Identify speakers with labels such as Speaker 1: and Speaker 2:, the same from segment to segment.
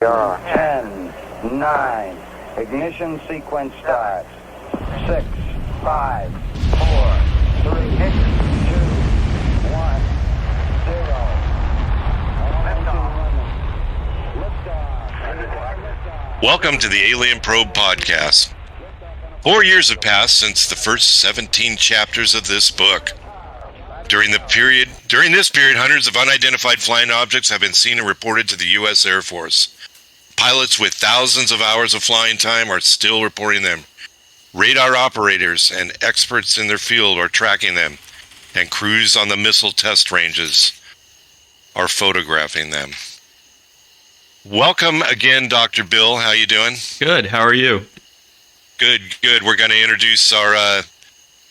Speaker 1: 10, 9, ignition sequence starts. 6, 5, 4, 3, 2, 1, 0.
Speaker 2: Welcome to the Alien Probe Podcast. 4 years have passed since the first 17 chapters of this book. During this period, hundreds of unidentified flying objects have been seen and reported to the U.S. Air Force. Pilots with thousands of hours of flying time are still reporting them. Radar operators and experts in their field are tracking them, and crews on the missile test ranges are photographing them. Welcome again, Dr. Bill. How you doing?
Speaker 3: Good. How are you?
Speaker 2: Good. We're going to introduce our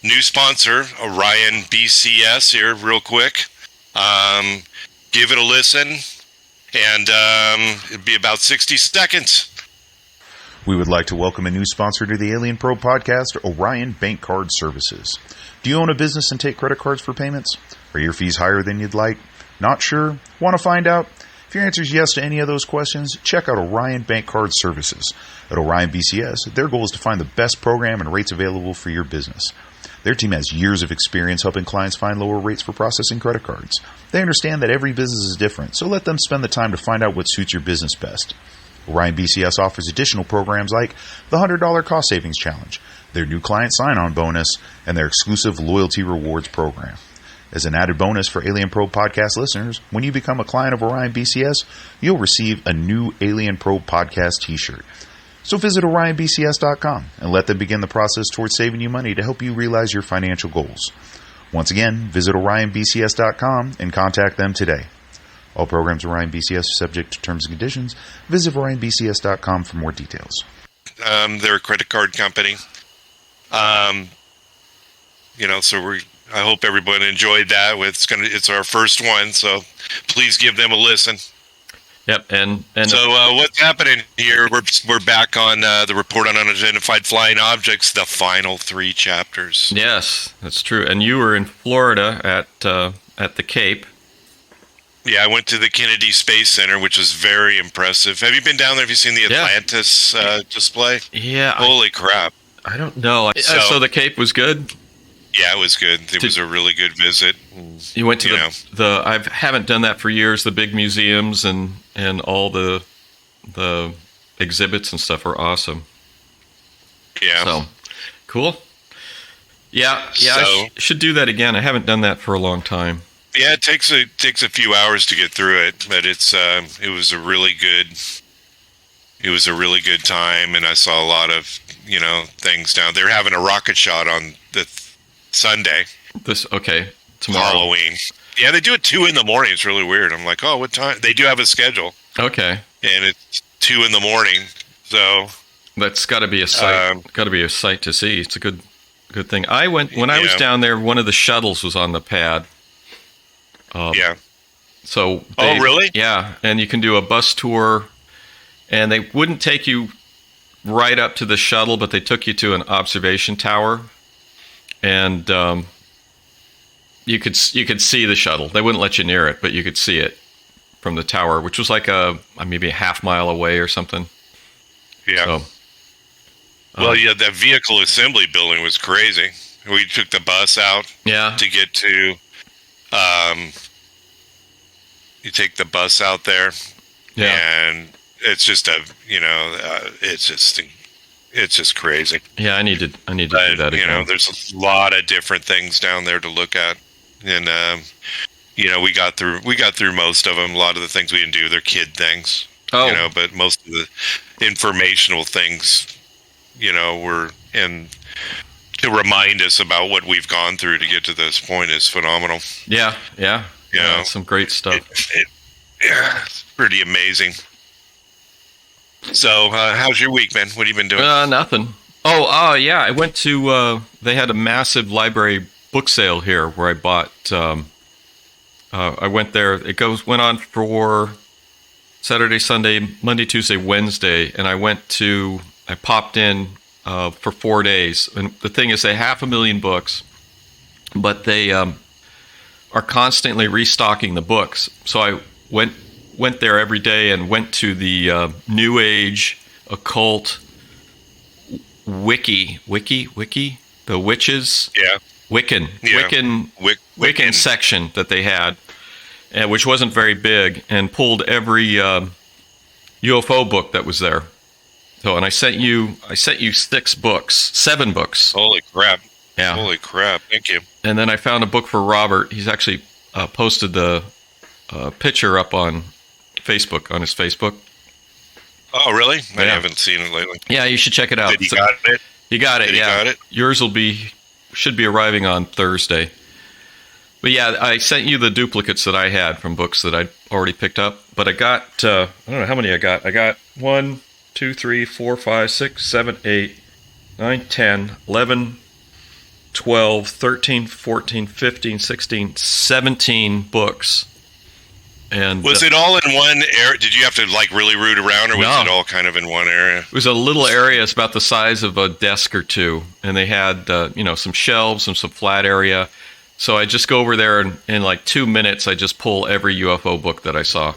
Speaker 2: new sponsor, Orion BCS, here real quick. Give it a listen, and it'll be about 60 seconds.
Speaker 4: We would like to welcome a new sponsor to the Alien Probe Podcast, Orion Bank Card Services. Do you own a business and take credit cards for payments? Are your fees higher than you'd like? Not sure? Want to find out? If your answer is yes to any of those questions, check out Orion Bank Card Services. At Orion BCS, their goal is to find the best program and rates available for your business. Their team has years of experience helping clients find lower rates for processing credit cards. They understand that every business is different, so let them spend the time to find out what suits your business best. Orion BCS offers additional programs like the $100 Cost Savings Challenge, their new client sign-on bonus, and their exclusive loyalty rewards program. As an added bonus for Alien Probe Podcast listeners, when you become a client of Orion BCS, you'll receive a new Alien Probe Podcast t-shirt. So visit OrionBCS.com and let them begin the process towards saving you money to help you realize your financial goals. Once again, visit OrionBCS.com and contact them today. All programs Orion BCS are subject to terms and conditions. Visit OrionBCS.com for more details.
Speaker 2: They're a credit card company. I hope everyone enjoyed that. It's our first one, so please give them a listen.
Speaker 3: Yep, and
Speaker 2: so what's happening here? We're back on the report on unidentified flying objects, the final 3 chapters.
Speaker 3: Yes, that's true. And you were in Florida at the Cape.
Speaker 2: Yeah, I went to the Kennedy Space Center, which was very impressive. Have you been down there? Have you seen the Atlantis display?
Speaker 3: Yeah.
Speaker 2: Holy crap!
Speaker 3: I don't know. So the Cape was good.
Speaker 2: Yeah, it was good. It was a really good visit.
Speaker 3: You went to the I haven't done that for years. The big museums and all the exhibits and stuff are awesome.
Speaker 2: Yeah.
Speaker 3: So cool. Yeah. I should do that again. I haven't done that for a long time.
Speaker 2: Yeah, it takes a few hours to get through it, but it was a really good time, and I saw a lot of things down there. Having a rocket shot on the Sunday.
Speaker 3: Tomorrow.
Speaker 2: Halloween. Yeah, they do it 2 a.m. It's really weird. I'm like, oh, what time? They do have a schedule.
Speaker 3: Okay.
Speaker 2: And it's 2 a.m. So
Speaker 3: that's got to be a sight. Got to be a sight to see. It's a good thing. I went when I was down there. One of the shuttles was on the pad. So.
Speaker 2: Oh, really?
Speaker 3: Yeah, and you can do a bus tour, and they wouldn't take you right up to the shuttle, but they took you to an observation tower. And you could see the shuttle. They wouldn't let you near it, but you could see it from the tower, which was like maybe a half mile away or something.
Speaker 2: Yeah. So, that vehicle assembly building was crazy. We took the bus out.
Speaker 3: Yeah.
Speaker 2: To get to, you take the bus out there. Yeah. And it's just it's just crazy.
Speaker 3: Yeah, I need to do that again.
Speaker 2: There's a lot of different things down there to look at, and we got through most of them. A lot of the things we didn't do, they're kid things. Oh. But most of the informational things, were in to remind us about what we've gone through to get to this point is phenomenal.
Speaker 3: Yeah. Some great stuff.
Speaker 2: It's pretty amazing. So, how's your week, man? What have you been doing?
Speaker 3: Nothing. Yeah. I went to, they had a massive library book sale here where I bought, I went there. It went on for Saturday, Sunday, Monday, Tuesday, Wednesday. And I popped in for 4 days. And the thing is, they have 500,000 books, but they are constantly restocking the books. So I went went there every day and went to the New Age occult wiki, the witches, Wiccan section that they had, which wasn't very big, and pulled every UFO book that was there. So, and I sent you 7 books.
Speaker 2: Holy crap!
Speaker 3: Yeah.
Speaker 2: Holy crap! Thank you.
Speaker 3: And then I found a book for Robert. He's actually posted the picture up on Facebook, on his Facebook.
Speaker 2: Oh, really? I haven't seen it lately.
Speaker 3: Yeah, you should check it out.
Speaker 2: Did he got it?
Speaker 3: He got it.
Speaker 2: Did he got it?
Speaker 3: Yours should be arriving on Thursday. But yeah, I sent you the duplicates that I had from books that I'd already picked up. But I got I don't know how many I got. I got 1, 2, 3, 4, 5, 6, 7, 8, 9, 10, 11, 12, 13, 14, 15, 16, 17 books. And
Speaker 2: was it all in one area? Did you have to like really root around, or was
Speaker 3: No.
Speaker 2: it all kind of in one area?
Speaker 3: It was a little area. It's about the size of a desk or two, and they had some shelves and some flat area. So I just go over there, and in like 2 minutes, I just pull every UFO book that I saw.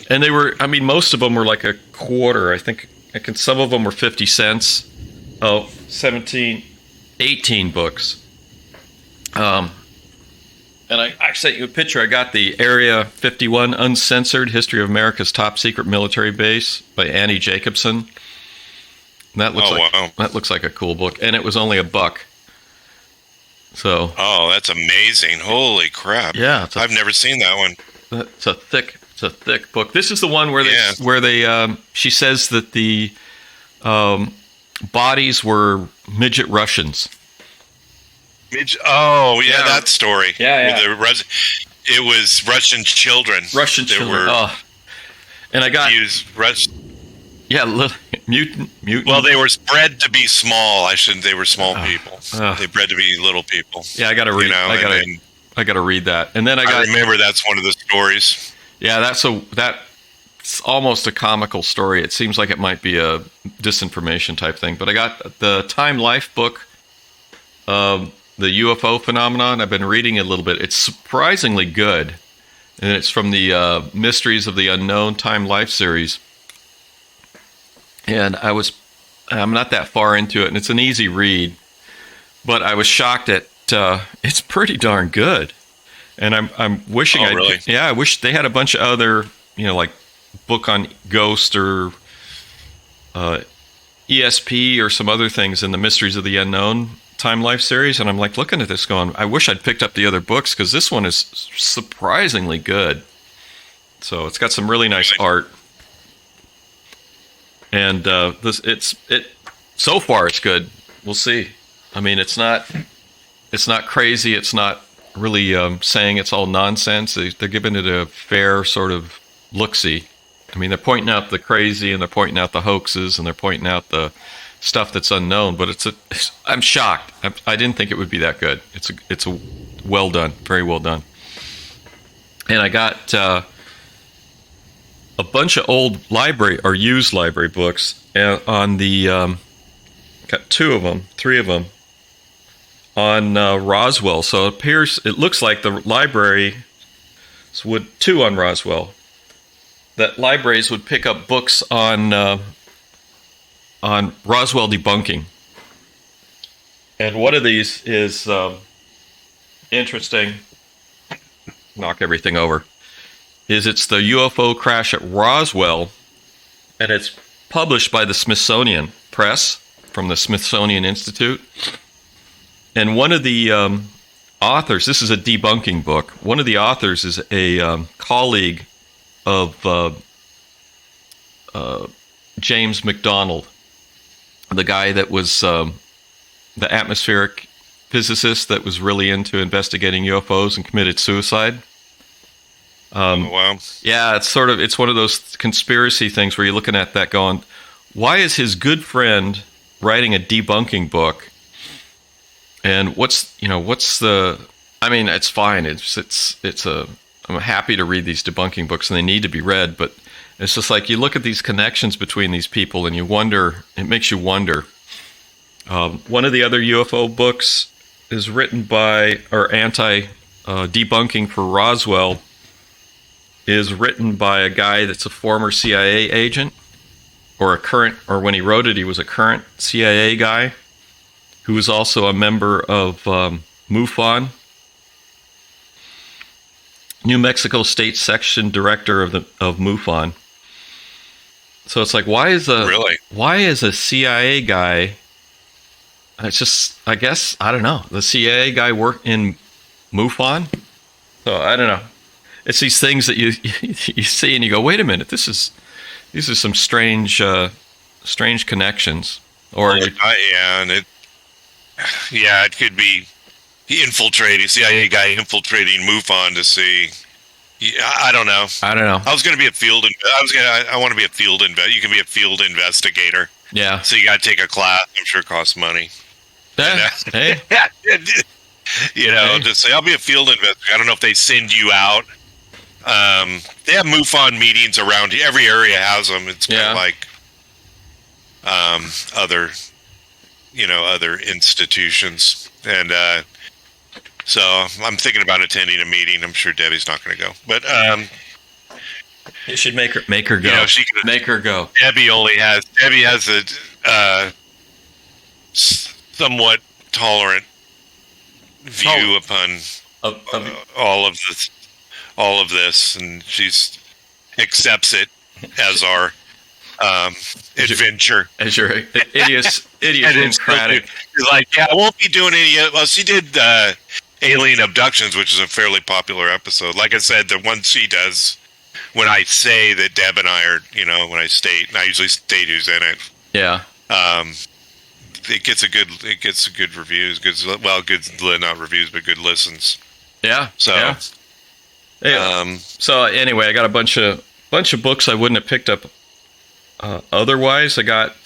Speaker 3: And they were, most of them were like a quarter. I think some of them were 50 cents. 18 books. And I sent you a picture. I got the Area 51 Uncensored History of America's Top Secret Military Base by Annie Jacobson. And that looks like a cool book. And it was only $1. So.
Speaker 2: Oh, that's amazing! Holy crap!
Speaker 3: Yeah,
Speaker 2: I've never seen that one.
Speaker 3: It's a thick book. This is the one where she says that the bodies were midget Russians.
Speaker 2: Oh, yeah, that story.
Speaker 3: Yeah.
Speaker 2: It was Russian children.
Speaker 3: And I got mutant.
Speaker 2: Well, they were bred to be small. They were small people. They bred to be little people.
Speaker 3: Yeah, I got to read. I got to read that. And then I
Speaker 2: remember that's one of the stories.
Speaker 3: Yeah, that's almost a comical story. It seems like it might be a disinformation type thing. But I got the Time Life book. The UFO Phenomenon. I've been reading it a little bit. It's surprisingly good. And it's from the Mysteries of the Unknown Time Life series. And I'm not that far into it, and it's an easy read. But I was shocked at it's pretty darn good. And I'm wishing I wish they had a bunch of other, like book on ghost or ESP or some other things in the Mysteries of the Unknown Time Life series, and I'm like looking at this going, I wish I'd picked up the other books because this one is surprisingly good. So it's got some really nice art, and so far it's good. We'll see. It's not crazy. It's not really saying it's all nonsense. They're giving it a fair sort of look-see. They're pointing out the crazy, and they're pointing out the hoaxes, and they're pointing out the stuff that's unknown, but I'm shocked. I didn't think it would be that good. It's a well done, very well done. And I got a bunch of old library or used library books on the got 3 of them on Roswell. So it looks like the library would 2 on Roswell. That libraries would pick up books on Roswell debunking. And one of these is interesting. Knock everything over. It's the UFO crash at Roswell, and it's published by the Smithsonian Press from the Smithsonian Institute. And one of the authors, this is a debunking book, one of the authors is a colleague of James McDonald, the guy that was the atmospheric physicist that was really into investigating UFOs and committed suicide.
Speaker 2: Wow.
Speaker 3: Yeah, it's one of those conspiracy things where you're looking at that going, why is his good friend writing a debunking book? And it's fine. I'm happy to read these debunking books, and they need to be read, but it's just like you look at these connections between these people and you wonder, it makes you wonder. One of the other UFO books is written by, or anti-debunking for Roswell, is written by a guy that's a former CIA agent, or when he wrote it, he was a current CIA guy who was also a member of MUFON, New Mexico State Section Director of MUFON. So it's like, why is a CIA guy? It's just, I guess, I don't know. The CIA guy worked in MUFON, so I don't know. It's these things that you see and you go, wait a minute, these are some strange connections. Or
Speaker 2: it could be CIA guy infiltrating MUFON to see. Yeah, I don't know. I was going to be I want to be a field you can be a field investigator.
Speaker 3: Yeah.
Speaker 2: So you got to take a class. I'm sure it costs money.
Speaker 3: Hey.
Speaker 2: To say I'll be a field investigator. I don't know if they send you out. They have MUFON meetings around. Every area has them. It's kind of like other institutions, and so I'm thinking about attending a meeting. I'm sure Debbie's not going to go, but
Speaker 3: you should make her go.
Speaker 2: She can
Speaker 3: make her go.
Speaker 2: Debbie has a somewhat tolerant view upon all of this, and she's accepts it as our adventure.
Speaker 3: As your idiosyncratic.
Speaker 2: She's like, I won't be doing any. Well, she did Alien Abductions, which is a fairly popular episode. Like I said, the one she does when I say that Deb and I are, when I state, and I usually state who's in it.
Speaker 3: Yeah.
Speaker 2: It gets good reviews. Not reviews, but good listens.
Speaker 3: Yeah.
Speaker 2: So.
Speaker 3: Yeah. So anyway, I got a bunch of books I wouldn't have picked up otherwise. I got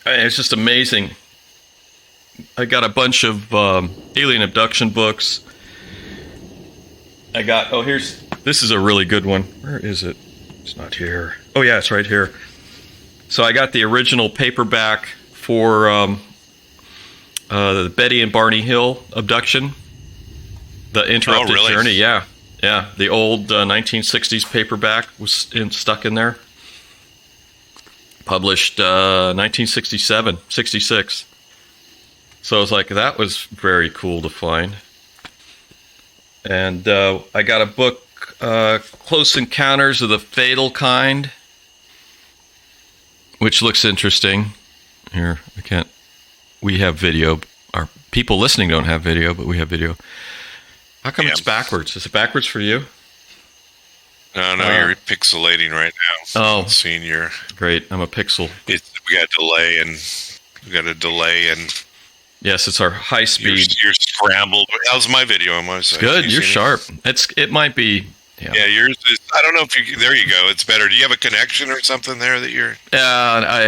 Speaker 3: it's just amazing. I got a bunch of alien abduction books. I got this is a really good one. Where is it? It's not here. Oh yeah, it's right here. So I got the original paperback for the Betty and Barney Hill abduction, the interrupted journey. Yeah. The old 1960s paperback was stuck in there. Published 1967, 66. So I was like, that was very cool to find. And I got a book, Close Encounters of the Fatal Kind, which looks interesting. Here, we have video. Our people listening don't have video, but we have video. How come it's backwards? Is it backwards for you?
Speaker 2: No, you're pixelating right now.
Speaker 3: Oh,
Speaker 2: seeing your
Speaker 3: great. I'm a pixel.
Speaker 2: We got a delay and
Speaker 3: yes, it's our high speed.
Speaker 2: You're scrambled. How's my video on my side?
Speaker 3: Good. You're sharp. It might be.
Speaker 2: Yeah, yours is. I don't know if you. There you go. It's better. Do you have a connection or something there that you're?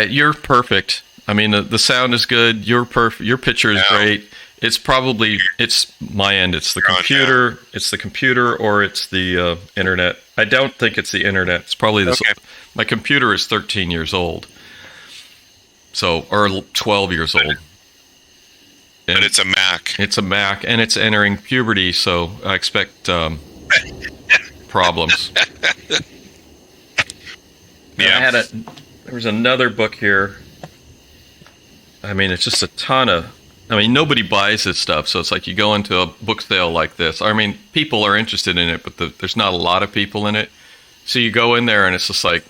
Speaker 3: You're perfect. I mean, the sound is good. You're perfect. Your picture is great. It's my end. It's the computer. It's the computer, or it's the internet. I don't think it's the internet. It's probably this. Okay. My computer is 13 years old. So, or 12 years old.
Speaker 2: But it's a Mac.
Speaker 3: It's a Mac, and it's entering puberty, so I expect problems.
Speaker 2: Yeah.
Speaker 3: There was another book here. I mean, it's just a ton of. I mean, nobody buys this stuff, so it's like you go into a book sale like this. I mean, people are interested in it, but there's not a lot of people in it. So you go in there, and it's just like,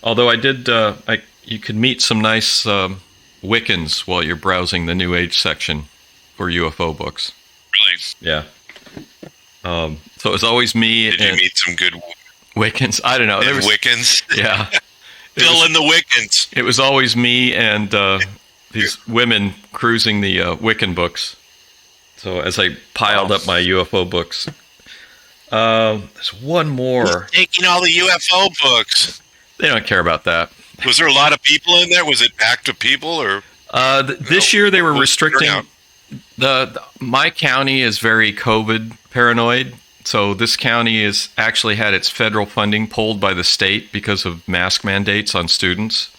Speaker 3: Although I did, you could meet some nice Wiccans while you're browsing the New Age section for UFO books.
Speaker 2: Really?
Speaker 3: Yeah. So it was always me.
Speaker 2: Did you meet some good
Speaker 3: Wiccans? I don't know.
Speaker 2: Wiccans?
Speaker 3: Yeah.
Speaker 2: Still in the Wiccans.
Speaker 3: It was always me and these women cruising the Wiccan books. So as I piled up my UFO books, there's one more.
Speaker 2: Taking all the UFO books.
Speaker 3: They don't care about that.
Speaker 2: Was there a lot of people in there? Was it packed with people, or?
Speaker 3: This year they were restricting. My county is very COVID paranoid. So this county has actually had its federal funding pulled by the state because of mask mandates on students.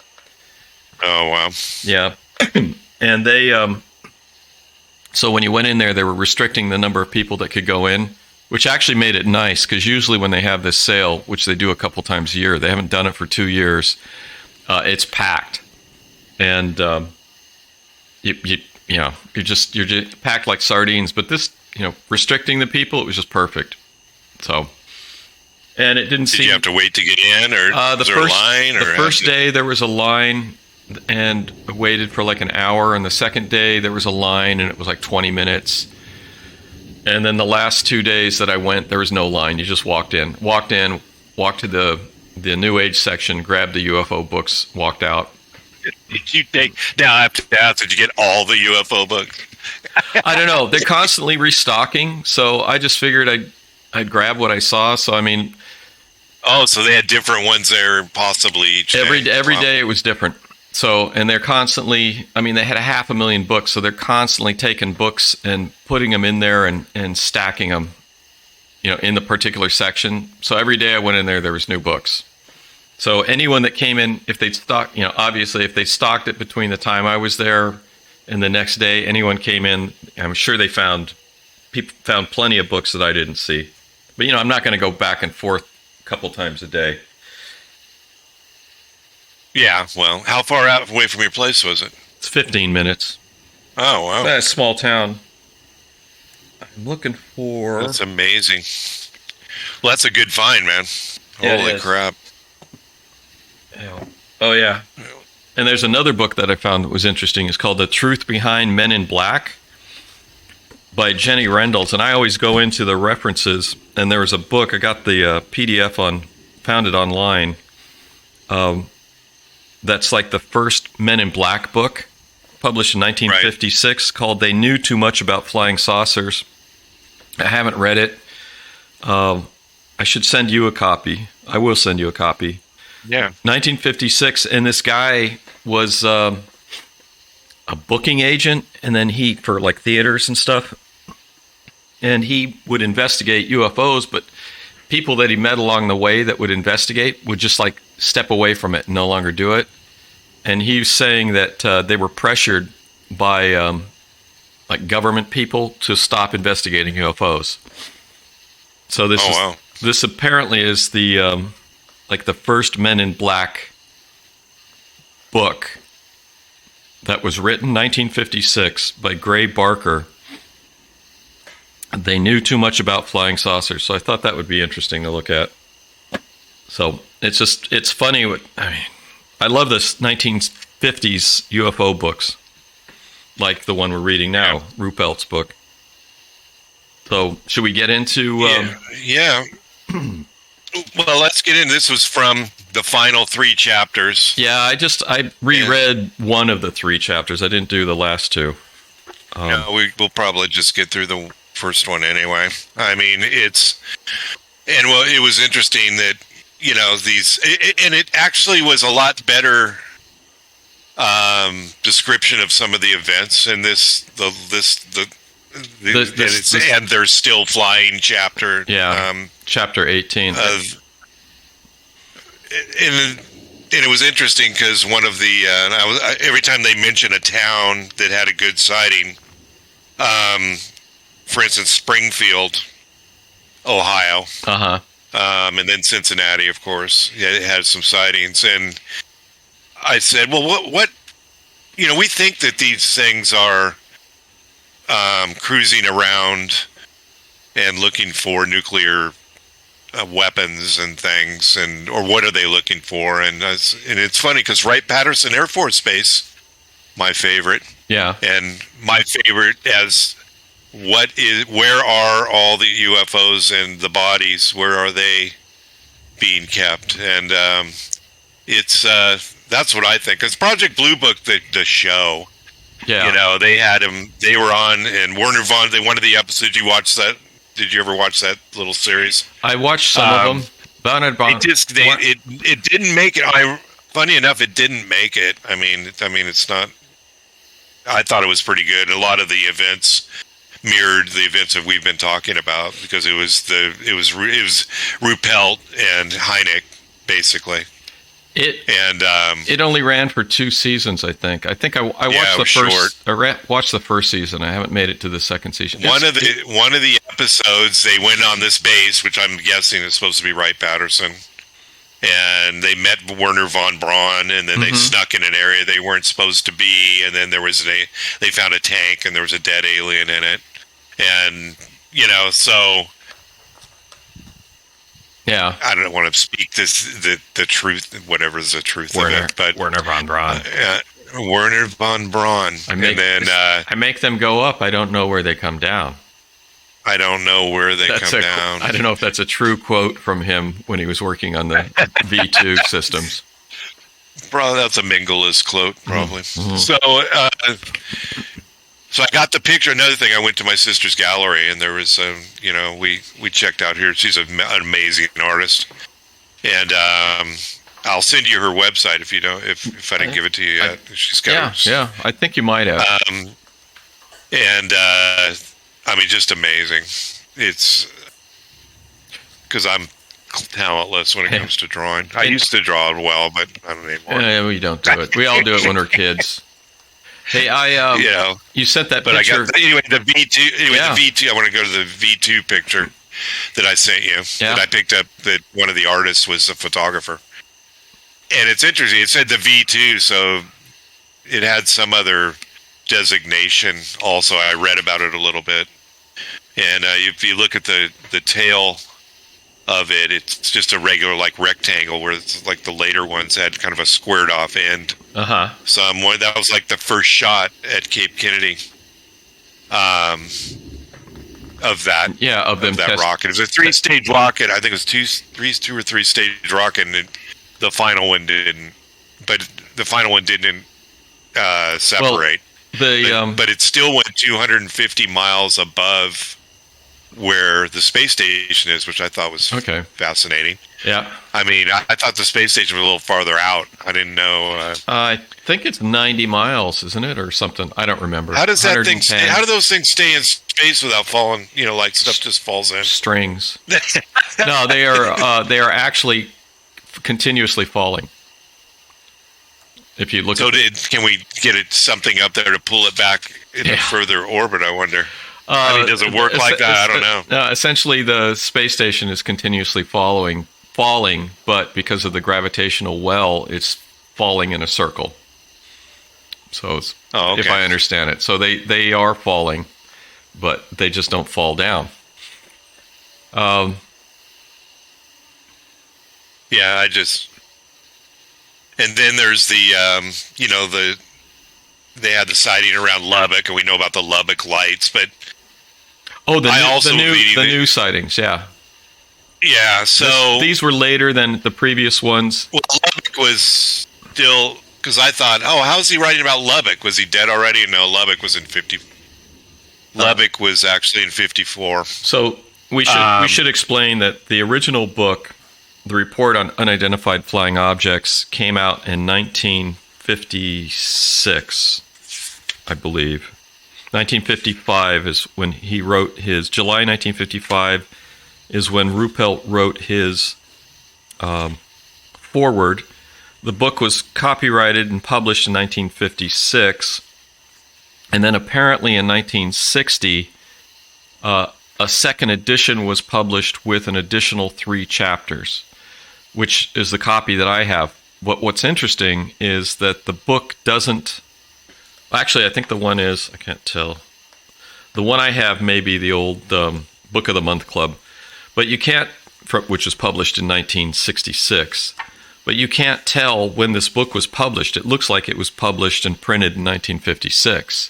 Speaker 2: Oh, wow.
Speaker 3: Yeah. And they, so when you went in there, they were restricting the number of people that could go in, which actually made it nice because usually when they have this sale, which they do a couple times a year, they haven't done it for 2 years. It's packed, and you're just packed like sardines. But this, restricting the people, it was just perfect. So, and it didn't seem.
Speaker 2: Did you have to wait to get in, or was there a line?
Speaker 3: The first day there was a line, and waited for like an hour. And the second day there was a line, and it was like 20 minutes. And then the last 2 days that I went, there was no line. You just walked in, walked to the New Age section, grabbed the UFO books, walked out.
Speaker 2: Did you take? Now I have to ask: did you get all the UFO books?
Speaker 3: I don't know. They're constantly restocking, so I just figured I'd grab what I saw. So I mean,
Speaker 2: so they had different ones there, possibly each
Speaker 3: every
Speaker 2: day.
Speaker 3: Every day it was different. So, and they're constantly. I mean, they had 500,000 books, so they're constantly taking books and putting them in there and stacking them, in the particular section. So every day I went in there was new books. So anyone that came in, if they stocked, obviously if they stocked it between the time I was there and the next day, anyone came in, I'm sure people found plenty of books that I didn't see. But, I'm not going to go back and forth a couple times a day.
Speaker 2: Yeah, well, how far out away from your place was it?
Speaker 3: It's 15 minutes.
Speaker 2: Oh, wow.
Speaker 3: That's a small town. I'm looking for...
Speaker 2: That's amazing. Well, that's a good find, man.
Speaker 3: Yeah,
Speaker 2: Holy crap.
Speaker 3: Oh, yeah. And there's another book that I found that was interesting. It's called The Truth Behind Men in Black by Jenny Rendles. And I always go into the references. And there was a book. I got the PDF found it online. That's like the first Men in Black book, published in 1956, called They Knew Too Much About Flying Saucers. I haven't read it. I should send you a copy. I will send you a copy.
Speaker 2: Yeah.
Speaker 3: 1956, and this guy was a booking agent, and then for like theaters and stuff, and he would investigate UFOs, but people that he met along the way that would investigate would just like step away from it and no longer do it. And he was saying that they were pressured by like government people to stop investigating UFOs. So this apparently is the like the first Men in Black book that was written 1956 by Gray Barker. They knew too much about flying saucers, so I thought that would be interesting to look at. So it's funny. I love this 1950s UFO books, like the one we're reading now, Ruppelts' book. So should we get into?
Speaker 2: Yeah. Well, let's get in. This was from the final 3 chapters.
Speaker 3: Yeah, I reread one of the 3 chapters. I didn't do the last 2.
Speaker 2: We'll probably just get through the first one anyway. I mean, it was interesting that and it actually was a lot better description of some of the events in and there's still flying chapter.
Speaker 3: Yeah, chapter 18.
Speaker 2: And it was interesting because one of the every time they mention a town that had a good sighting, for instance, Springfield, Ohio, and then Cincinnati, of course, it had some sightings. And I said, well, what we think that these things are cruising around and looking for nuclear weapons and things, or what are they looking for? And it's funny because Wright-Patterson Air Force Base, my favorite, and my favorite as where are all the UFOs and the bodies? Where are they being kept? And that's what I think. Because Project Blue Book, the show. Yeah, they had him. They were on, and Werner Vaughn. One of the episodes. You watched that? Did you ever watch that little series?
Speaker 3: I watched some of them.
Speaker 2: It didn't make it. Funny enough, it didn't make it. I mean, it's not. I thought it was pretty good. A lot of the events mirrored the events that we've been talking about because it was Ruppelt and Hynek basically. It only ran for 2 seasons, I think. I watched the first. I watched the first season. I haven't made it to the second season. One of the episodes, they went on this base, which I'm guessing is supposed to be Wright-Patterson, and they met Werner von Braun, and then they snuck in an area they weren't supposed to be, and then they found a tank, and there was a dead alien in it, and so.
Speaker 3: Yeah,
Speaker 2: I don't want to speak the truth, whatever is the truth of it, but
Speaker 3: Werner von Braun.
Speaker 2: Werner von Braun.
Speaker 3: I make them go up. I don't know where they come down.
Speaker 2: I don't know where they come down.
Speaker 3: I don't know if that's a true quote from him when he was working on the V2 systems.
Speaker 2: Probably that's a Mingeles quote, probably. Mm-hmm. So I got the picture. Another thing, I went to my sister's gallery, and there was, we checked out here. She's an amazing artist, and I'll send you her website if you don't, if I didn't give it to you yet. She's got
Speaker 3: yeah. I think you might have.
Speaker 2: Just amazing. It's because I'm talentless when it comes to drawing. I used to draw well, but I don't anymore.
Speaker 3: Yeah, we don't do it. We all do it when we're kids. Hey, you sent that picture.
Speaker 2: The V2. The V2. I want to go to the V2 picture that I sent you. Yeah. That I picked up. That one of the artists was a photographer, and it's interesting. It said the V2, so it had some other designation. Also, I read about it a little bit, and if you look at the tail of it, it's just a regular rectangle, where it's like the later ones had kind of a squared off end. So that was like the first shot at Cape Kennedy of that. Yeah, of that rocket. It was a 3-stage rocket. I think it was two or three stage rocket, and the final one didn't. But the final one didn't separate. But it still went 250 miles above where the space station is, which I thought was fascinating. Yeah. I mean, I thought the space station was a little farther out. I didn't know.
Speaker 3: I think it's 90 miles, isn't it, or something? I don't remember.
Speaker 2: How does that thing stay? How do those things stay in space without falling? Like stuff just falls in.
Speaker 3: Strings. No, they are actually continuously falling. If you look.
Speaker 2: Can we get something up there to pull it back in a further orbit? I wonder. Does it work like that? I don't know.
Speaker 3: Essentially, the space station is continuously falling, but because of the gravitational well, it's falling in a circle. So, if I understand it, so they are falling, but they just don't fall down.
Speaker 2: And then there's the they had the sighting around Lubbock, and we know about the Lubbock lights, but
Speaker 3: the new sightings, yeah.
Speaker 2: Yeah, so
Speaker 3: these were later than the previous ones.
Speaker 2: Well, Lubbock was still, because I thought, how's he writing about Lubbock? Was he dead already? No, Lubbock was in 50. Lubbock was actually in 54.
Speaker 3: So we should explain that the original book, the report on unidentified flying objects, came out in 1956, I believe. 1955 is when he wrote his. July 1955 is when Ruppelt wrote his foreword. The book was copyrighted and published in 1956, and then apparently in 1960, a second edition was published with an additional 3 chapters, which is the copy that I have. What's interesting is that the book doesn't. Actually, I think the one is, I can't tell. The one I have may be the old Book of the Month Club, but you can't, which was published in 1966, but you can't tell when this book was published. It looks like it was published and printed in 1956,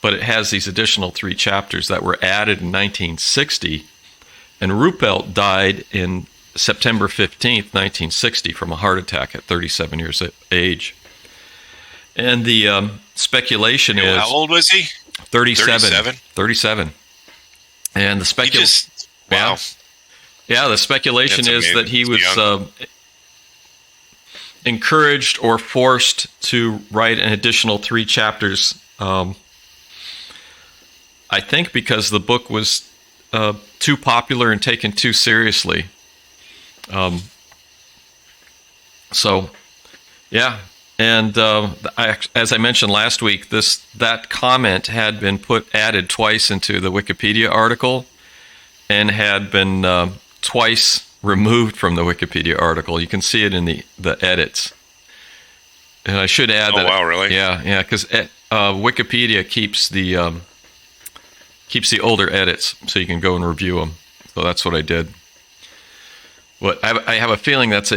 Speaker 3: but it has these additional 3 chapters that were added in 1960, and Ruppelt died in September 15th, 1960 from a heart attack at 37 years of age. And the speculation is...
Speaker 2: How old was he?
Speaker 3: 37. 37. And the speculation...
Speaker 2: Wow.
Speaker 3: Yeah, the speculation is that he was encouraged or forced to write an additional 3 chapters. I think because the book was too popular and taken too seriously. Yeah. And as I mentioned last week, that comment had been added twice into the Wikipedia article, and had been twice removed from the Wikipedia article. You can see it in the edits. And I should add that.
Speaker 2: Oh, wow, really?
Speaker 3: Yeah, because Wikipedia keeps the older edits, so you can go and review them. So that's what I did. But I have a feeling that's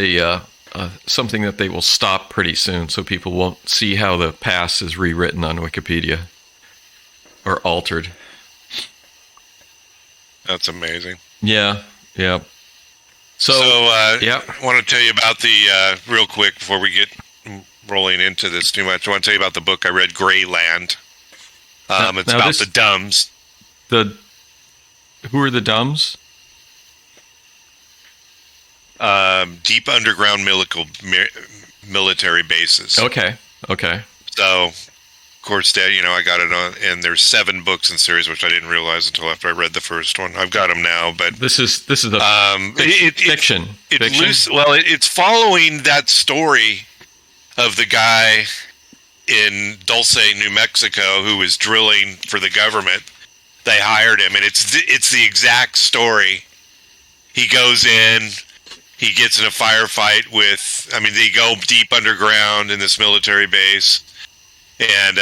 Speaker 3: something that they will stop pretty soon, so people won't see how the past is rewritten on Wikipedia or altered.
Speaker 2: That's amazing.
Speaker 3: Yeah. So
Speaker 2: I want to tell you about the real quick before we get rolling into this too much. I want to tell you about the book I read, Greyland. It's about the Dumbs.
Speaker 3: Who are the Dumbs?
Speaker 2: Deep underground military bases.
Speaker 3: Okay.
Speaker 2: So, of course, Dad, I got it on, and there's 7 books in series, which I didn't realize until after I read the first one. I've got them now, but
Speaker 3: this is fiction.
Speaker 2: It's following that story of the guy in Dulce, New Mexico, who was drilling for the government. They hired him, and it's the exact story. He goes in. He gets in a firefight they go deep underground in this military base, and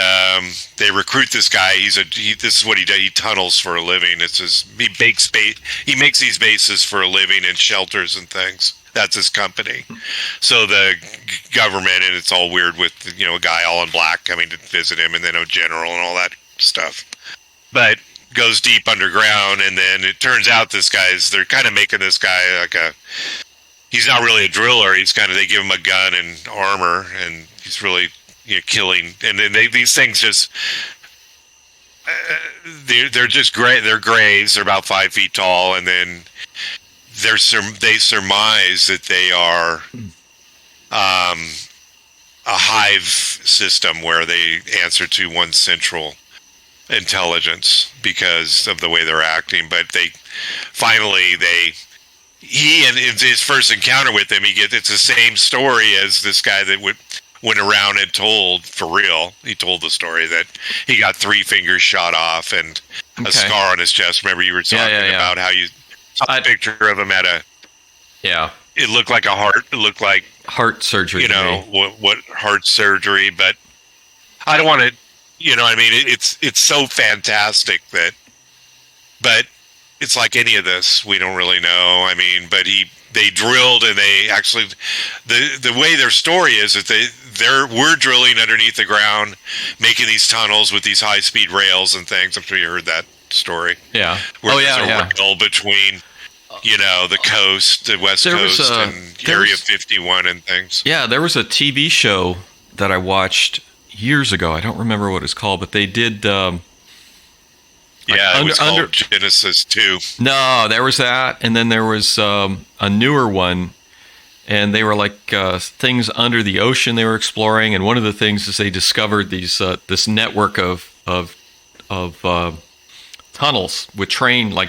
Speaker 2: they recruit this guy. This is what he does. He tunnels for a living. He makes these bases for a living in shelters and things. That's his company. So the government, and it's all weird with, a guy all in black coming to visit him, and then a general and all that stuff. But goes deep underground, and then it turns out they're kind of making this guy like he's not really a driller. He's they give him a gun and armor, and he's really killing. And then these things just they're just great. They're graves. They're about 5 feet tall, and then they surmise that they are a hive system where they answer to one central intelligence because of the way they're acting. But he and his first encounter with him, it's the same story as this guy that went around and told for real. He told the story that he got 3 fingers shot off and a scar on his chest. Remember you were talking about how you saw a picture of him it looked like a heart. It looked like
Speaker 3: heart surgery.
Speaker 2: What heart surgery, but I don't want to, it's so fantastic but it's like any of this, we don't really know. But they drilled, and they actually, the way their story is that we're drilling underneath the ground, making these tunnels with these high-speed rails and things. I'm sure you heard that story.
Speaker 3: Yeah.
Speaker 2: Where there's a rail between, the coast, the West Coast, and Area 51 and things.
Speaker 3: Yeah, there was a TV show that I watched years ago. I don't remember what it's called, but they did...
Speaker 2: it was called Genesis 2.
Speaker 3: No, there was that, and then there was a newer one, and they were like things under the ocean they were exploring, and one of the things is they discovered this network of tunnels with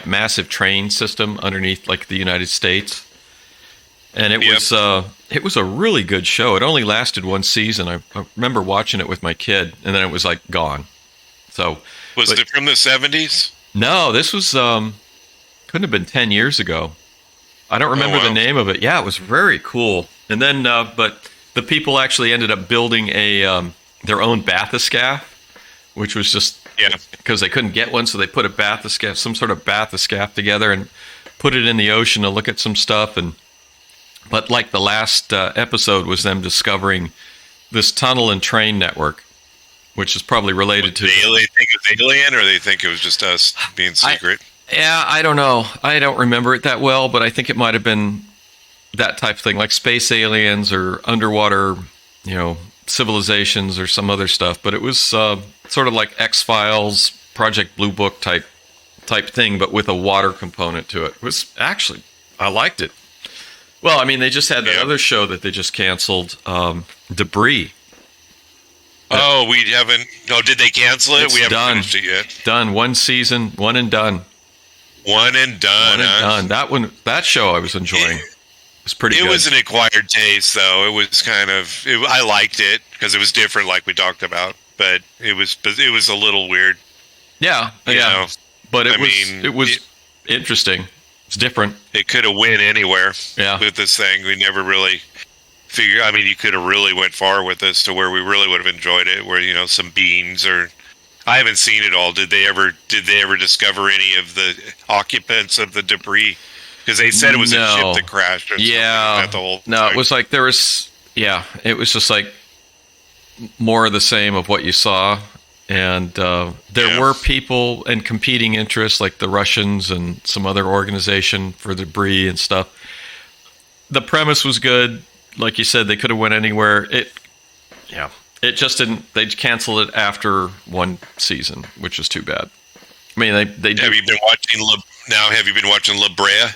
Speaker 3: massive train system underneath the United States, and it was a really good show. It only lasted 1 season. I remember watching it with my kid, and then it was gone. So.
Speaker 2: Was it from the 70s?
Speaker 3: No, this was couldn't have been 10 years ago. I don't remember the name of it. Yeah, it was very cool. And then, but the people actually ended up building their own bathyscaphe, which was just because they couldn't get one, so they put some sort of bathyscaphe together and put it in the ocean to look at some stuff. But the last episode was them discovering this tunnel and train network, which is probably related to...
Speaker 2: They think it was alien, or they think it was just us being secret?
Speaker 3: I don't know. I don't remember it that well, but I think it might have been that type of thing, like space aliens or underwater, civilizations or some other stuff. But it was sort of like X-Files, Project Blue Book type thing, but with a water component to it. It was actually... I liked it. Well, they just had that other show that they just canceled, Debris.
Speaker 2: We haven't... No, did they cancel it? We haven't finished it yet.
Speaker 3: Done. 1 season, one and done.
Speaker 2: One and done.
Speaker 3: That show I was enjoying. It was pretty good.
Speaker 2: It was an acquired taste, though. It was I liked it because it was different, like we talked about. But it was a little weird.
Speaker 3: Yeah. But it interesting. It's different.
Speaker 2: It could have went anywhere
Speaker 3: Yeah.
Speaker 2: with this thing. We never really figure. I mean, you could have really went far with this to where we really would have enjoyed it. Where some beans or I haven't seen it all. Did they ever discover any of the occupants of the debris? Because they said it was a ship that crashed. Or
Speaker 3: yeah.
Speaker 2: Not the whole
Speaker 3: no,
Speaker 2: thing.
Speaker 3: it was like there was. Yeah, it was just like more of the same of what you saw, and there were people and competing interests like the Russians and some other organization for debris and stuff. The premise was good. Like you said, they could have went anywhere. It just didn't. They canceled it after one season, which is too bad. I mean, they
Speaker 2: Have you been watching Have you been watching La Brea?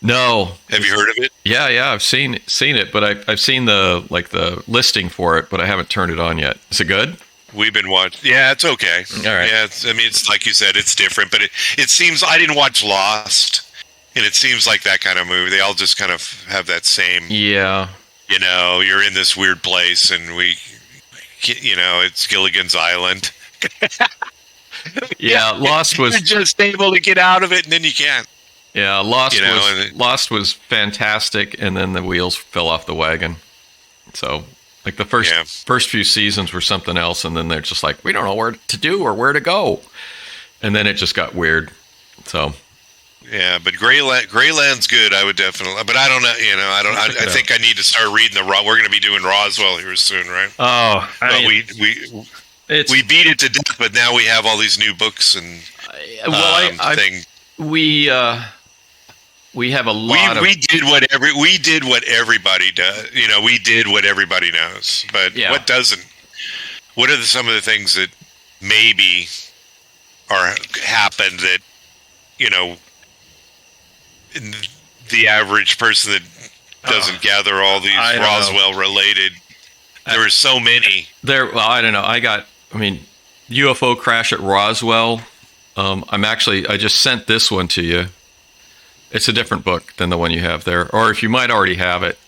Speaker 3: No.
Speaker 2: Have you heard of it?
Speaker 3: Yeah, I've seen it, but I've seen the listing for it, but I haven't turned it on yet. Is it good?
Speaker 2: We've been watching. Yeah, it's okay.
Speaker 3: All right.
Speaker 2: Yeah, it's like you said, it's different, but it seems I didn't watch Lost, and it seems like that kind of movie. They all just kind of have that same.
Speaker 3: Yeah.
Speaker 2: You're in this weird place, and it's Gilligan's Island.
Speaker 3: Yeah, Lost was.
Speaker 2: You're just able to get out of it, and then you can't.
Speaker 3: Yeah, Lost was fantastic, and then the wheels fell off the wagon. So, like the first few seasons were something else, and then they're just like, we don't know where to do or where to go, and then it just got weird. So,
Speaker 2: yeah, but Greyland's good. I would definitely, but I don't know. I think I need to start reading We're going to be doing Roswell here soon, right?
Speaker 3: Oh,
Speaker 2: we beat it to death, but now we have all these new books and thing. We have a lot we did what everybody does. We did what everybody knows. But what doesn't? What are some of the things that maybe happened that the average person that doesn't gather all these Roswell related? There were so many.
Speaker 3: I don't know. UFO crash at Roswell. I just sent this one to you. It's a different book than the one you have there. Or if you might already have it,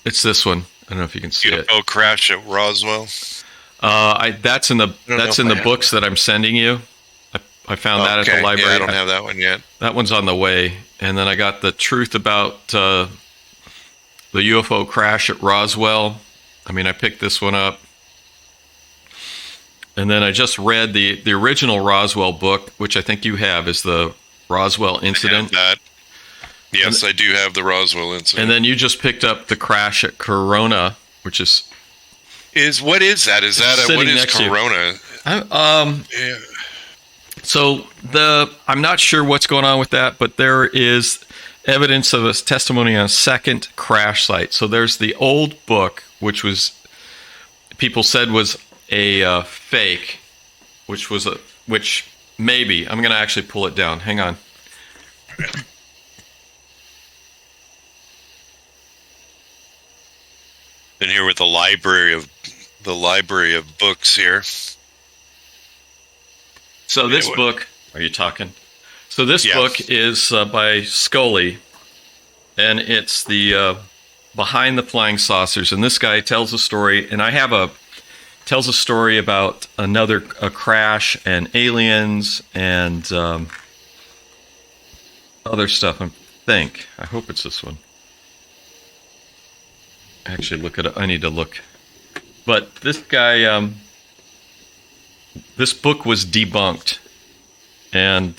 Speaker 3: it's this one. I don't know if you can see it.
Speaker 2: UFO crash at Roswell?
Speaker 3: That's in the books that I'm sending you. I found that at the library.
Speaker 2: Yeah, I don't have that one yet.
Speaker 3: That one's on the way. And then I got the truth about the UFO crash at Roswell. I picked this one up. And then I just read the original Roswell book, which I think you have, is the Roswell Incident.
Speaker 2: I have that. Yes, I do have the Roswell Incident.
Speaker 3: And then you just picked up the crash at Corona, which is...
Speaker 2: What is that? What is Corona?
Speaker 3: Yeah. So I'm not sure what's going on with that, but there is evidence of a testimony on a second crash site. So there's the old book, which people said was a fake, which maybe I'm going to actually pull it down. Hang on.
Speaker 2: And here with the library of books here.
Speaker 3: So this book, are you talking? So this book is by Scully, and it's the Behind the Flying Saucers. And this guy tells a story, and tells a story about a crash and aliens and other stuff. I hope it's this one. Actually, look at it. I need to look. But this guy, this book was debunked, and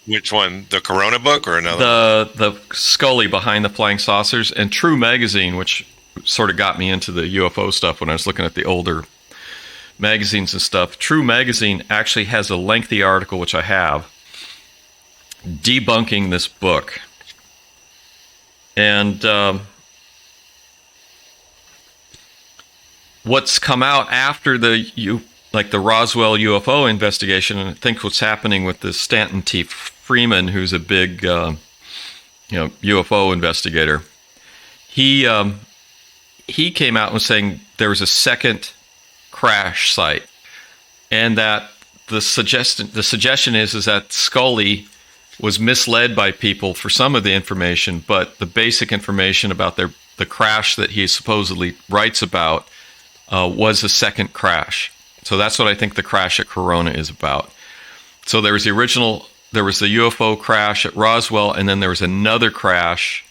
Speaker 2: which one? The Corona book or another?
Speaker 3: The Scully Behind the Flying Saucers, and True Magazine, which sort of got me into the UFO stuff when I was looking at the older magazines and stuff. True Magazine actually has a lengthy article, which I have, debunking this book. And what's come out after the Roswell UFO investigation, and I think what's happening with this Stanton T. Freeman, who's a big UFO investigator, he came out and was saying there was a second crash site, and that the suggestion is that Scully was misled by people for some of the information, but the basic information about the crash that he supposedly writes about was a second crash. So that's what I think the crash at Corona is about. So there was the original there was the UFO crash at Roswell, and then there was another crash,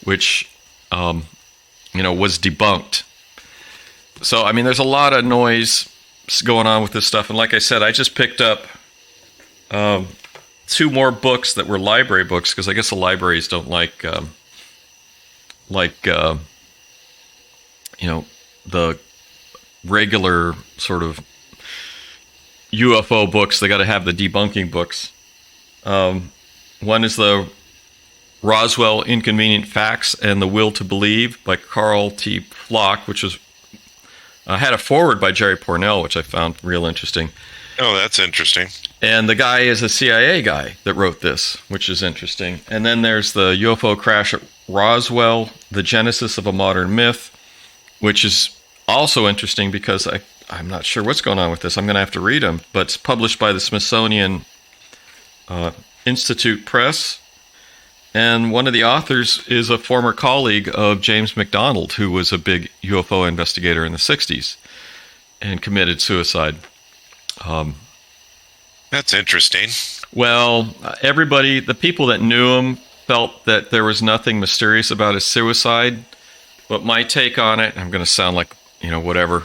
Speaker 3: which was debunked. So, I mean, there's a lot of noise going on with this stuff. And like I said, I just picked up 2 more books that were library books, because I guess the libraries don't like the regular sort of UFO books. They got to have the debunking books. One is the Roswell Inconvenient Facts and the Will to Believe by Carl T. Flock, which was had a foreword by Jerry Pournelle, which I found real interesting.
Speaker 2: Oh, that's interesting.
Speaker 3: And the guy is a CIA guy that wrote this, which is interesting. And then there's the UFO Crash at Roswell, The Genesis of a Modern Myth, which is also interesting because I'm not sure what's going on with this. I'm going to have to read them. But it's published by the Smithsonian Institute Press. And one of the authors is a former colleague of James McDonald, who was a big UFO investigator in the 60s and committed suicide.
Speaker 2: That's interesting.
Speaker 3: Well, the people that knew him felt that there was nothing mysterious about his suicide. But my take on it, I'm going to sound like, whatever.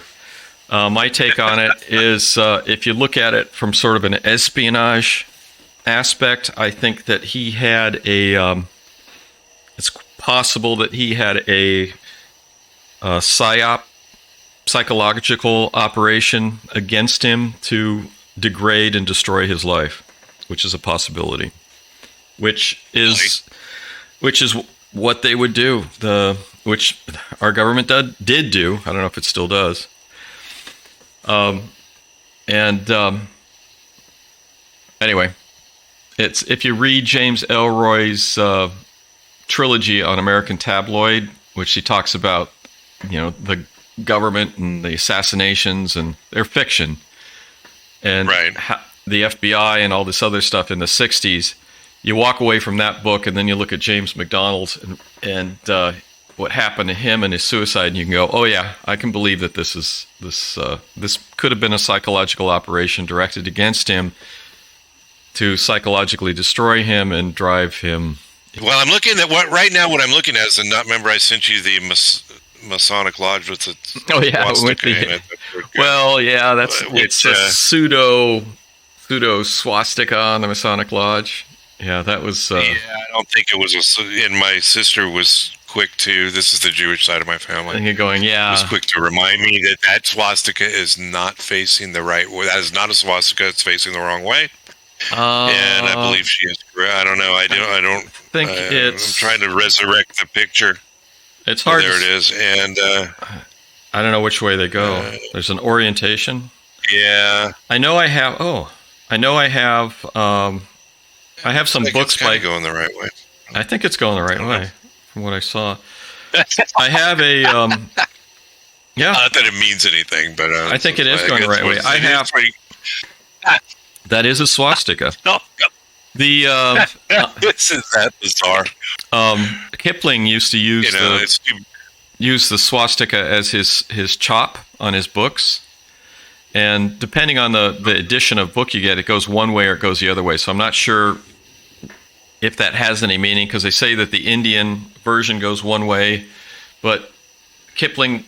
Speaker 3: My take on it is if you look at it from sort of an espionage aspect, I think that he had it's possible that he had a psychological operation against him to degrade and destroy his life, which is a possibility, which is what they would do, which our government did do. I don't know if it still does. Anyway, it's if you read James Ellroy's trilogy on American Tabloid, which he talks about, the government and the assassinations, and they're fiction, and the FBI and all this other stuff in the 60s. You walk away from that book, and then you look at James McDonald's and what happened to him and his suicide, and you can go, "Oh yeah, I can believe that this could have been a psychological operation directed against him to psychologically destroy him and drive him."
Speaker 2: Well, I'm looking at what I'm looking at is, and not remember I sent you the Masonic Lodge with the swastika in it.
Speaker 3: Well, yeah, it's a pseudo swastika on the Masonic Lodge. Yeah, that was.
Speaker 2: I don't think it was. And my sister was quick to. This is the Jewish side of my family.
Speaker 3: And you're going, yeah.
Speaker 2: Was quick to remind me that swastika is not facing the right way. That is not a swastika. It's facing the wrong way. And I believe she is correct. I don't know. I don't
Speaker 3: think it's.
Speaker 2: I'm trying to resurrect the picture.
Speaker 3: It's hard.
Speaker 2: There it is, and
Speaker 3: I don't know which way they go. There's an orientation.
Speaker 2: Yeah.
Speaker 3: I know I have. I have some books by
Speaker 2: going the right way.
Speaker 3: I think it's going the right way from what I saw. I have a yeah.
Speaker 2: Not that it means anything, but
Speaker 3: I think it is going the right way. I have that is a swastika. The
Speaker 2: isn't that bizarre?
Speaker 3: Kipling used to use the swastika as his chop on his books. And depending on the edition of book you get, it goes one way or it goes the other way. So I'm not sure if that has any meaning, because they say that the Indian version goes one way, but Kipling,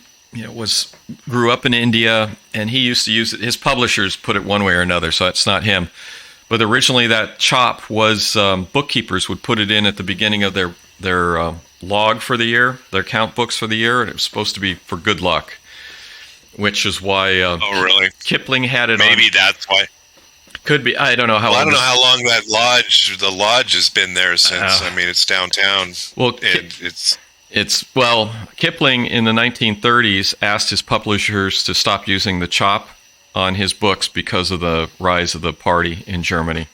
Speaker 3: grew up in India, and he used to use it. His publishers put it one way or another, so it's not him. But originally, that chop was bookkeepers would put it in at the beginning of their log for the year, their count books for the year, and it was supposed to be for good luck. Which is why
Speaker 2: really?
Speaker 3: Kipling had it.
Speaker 2: Maybe that's why.
Speaker 3: Could be. I don't know how long.
Speaker 2: I don't know how long the lodge has been there since. I mean, it's downtown.
Speaker 3: Well, Kipling in the 1930s asked his publishers to stop using the chop on his books because of the rise of the party in Germany.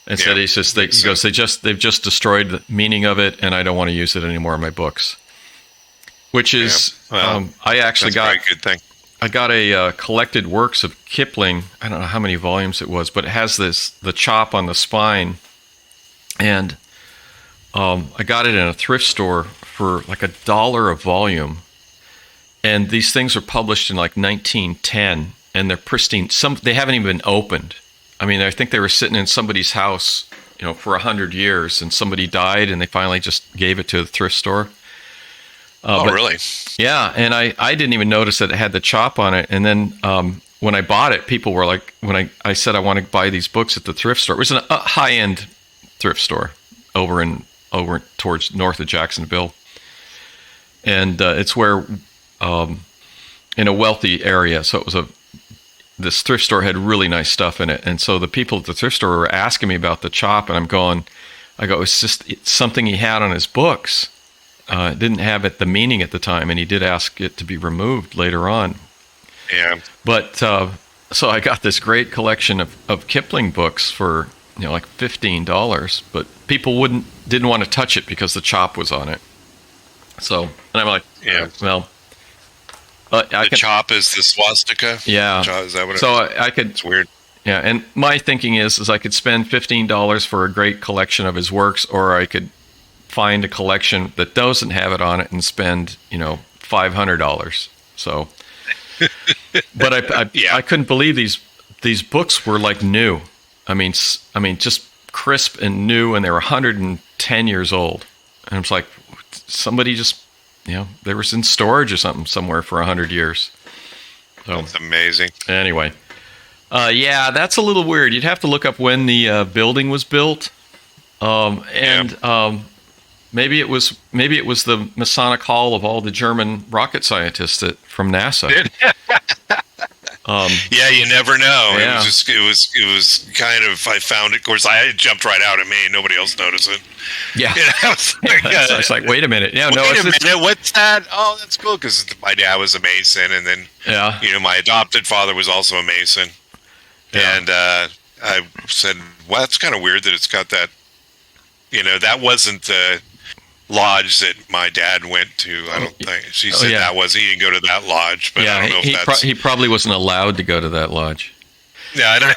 Speaker 3: And said they've just destroyed the meaning of it, and I don't want to use it anymore in my books. Which is, I actually got.
Speaker 2: That's a very good thing.
Speaker 3: I got a collected works of Kipling. I don't know how many volumes it was, but it has the chop on the spine, and I got it in a thrift store for like $1 a volume. And these things were published in like 1910, and they're pristine. They haven't even been opened. I mean, I think they were sitting in somebody's house, for 100 years, and somebody died, and they finally just gave it to a thrift store.
Speaker 2: Really?
Speaker 3: Yeah, and I didn't even notice that it had the chop on it. And then when I bought it, people were like, when I said I want to buy these books at the thrift store, it was a high-end thrift store over towards north of Jacksonville. And it's where, in a wealthy area, so it was this thrift store had really nice stuff in it. And so the people at the thrift store were asking me about the chop, and it's just something he had on his books. It didn't have the meaning at the time, and he did ask it to be removed later on.
Speaker 2: Yeah.
Speaker 3: But so I got this great collection of Kipling books for like $15, but people didn't want to touch it because the chop was on it. So, and I'm like,
Speaker 2: yeah,
Speaker 3: well,
Speaker 2: chop is the swastika.
Speaker 3: Yeah.
Speaker 2: Is that what
Speaker 3: so I could.
Speaker 2: It's weird.
Speaker 3: Yeah, and my thinking is I could spend $15 for a great collection of his works, or I could find a collection that doesn't have it on it and spend $500. So, but I couldn't believe these books were like new. I mean, just crisp and new, and they were 110 years old. And I was like, somebody just, they were in storage or something somewhere for 100 years. So,
Speaker 2: that's amazing.
Speaker 3: Anyway, that's a little weird. You'd have to look up when the building was built, maybe it was the Masonic Hall of all the German rocket scientists from NASA.
Speaker 2: Yeah, you never know.
Speaker 3: Yeah.
Speaker 2: It was kind of, I found it. Of course, I jumped right out at me. Nobody else noticed it.
Speaker 3: Yeah. I was like, wait a minute. Yeah,
Speaker 2: wait a minute. What's that? Oh, that's cool. Because my dad was a Mason, and then my adopted father was also a Mason. Yeah. And I said, well, that's kind of weird that it's got that. That wasn't the lodge that my dad went to. I don't think she said that was. He didn't go to that lodge, but I don't know if that's.
Speaker 3: He probably wasn't allowed to go to that lodge.
Speaker 2: Yeah, I don't.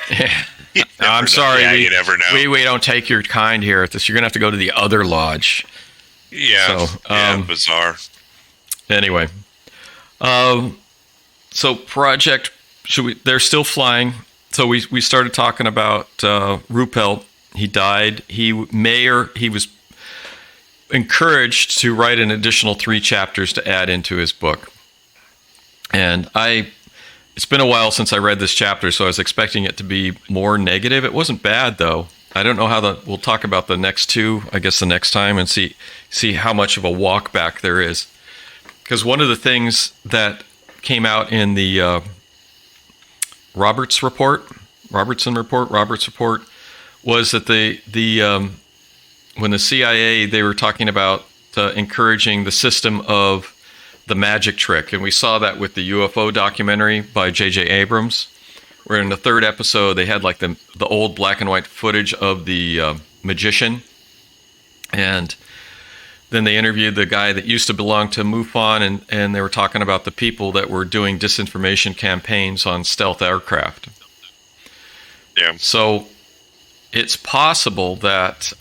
Speaker 3: I'm sorry.
Speaker 2: Yeah, you never know.
Speaker 3: We don't take your kind here at this. You're gonna have to go to the other lodge.
Speaker 2: Yeah. So, bizarre.
Speaker 3: Anyway, so project. They're still flying. So we started talking about Ruppelt. He died. He was encouraged to write an additional 3 chapters to add into his book. And it's been a while since I read this chapter, so I was expecting it to be more negative. It wasn't bad, though. I don't know we'll talk about the next 2, I guess, the next time, and see how much of a walk back there is. Because one of the things that came out in the Roberts report was that when the CIA, they were talking about encouraging the system of the magic trick. And we saw that with the UFO documentary by J.J. Abrams, where in the 3rd episode, they had like the old black and white footage of the magician. And then they interviewed the guy that used to belong to MUFON, and they were talking about the people that were doing disinformation campaigns on stealth aircraft.
Speaker 2: Yeah.
Speaker 3: So it's possible that...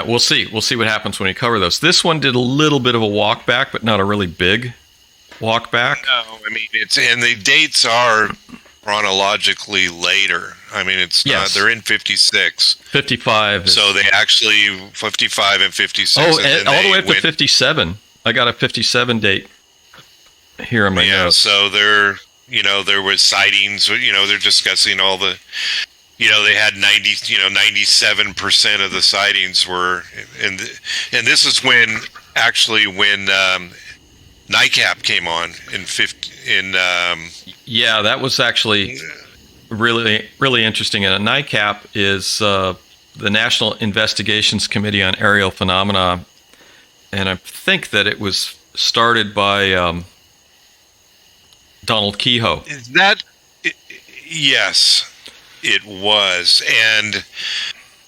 Speaker 3: we'll see. We'll see what happens when we cover those. This one did a little bit of a walk back, but not a really big walk back.
Speaker 2: No, I mean, and the dates are chronologically later. I mean, it's not, they're in 56.
Speaker 3: 55.
Speaker 2: So they actually, 55 and 56.
Speaker 3: Oh, and all the way up to 57. I got a 57 date here in my notes.
Speaker 2: So there was sightings, they're discussing all the, they had 97% of the sightings were, and this is when NICAP came on
Speaker 3: that was actually really, really interesting. And a NICAP is the National Investigations Committee on Aerial Phenomena, and I think that it was started by Donald Kehoe.
Speaker 2: Is that? Yes. It was. And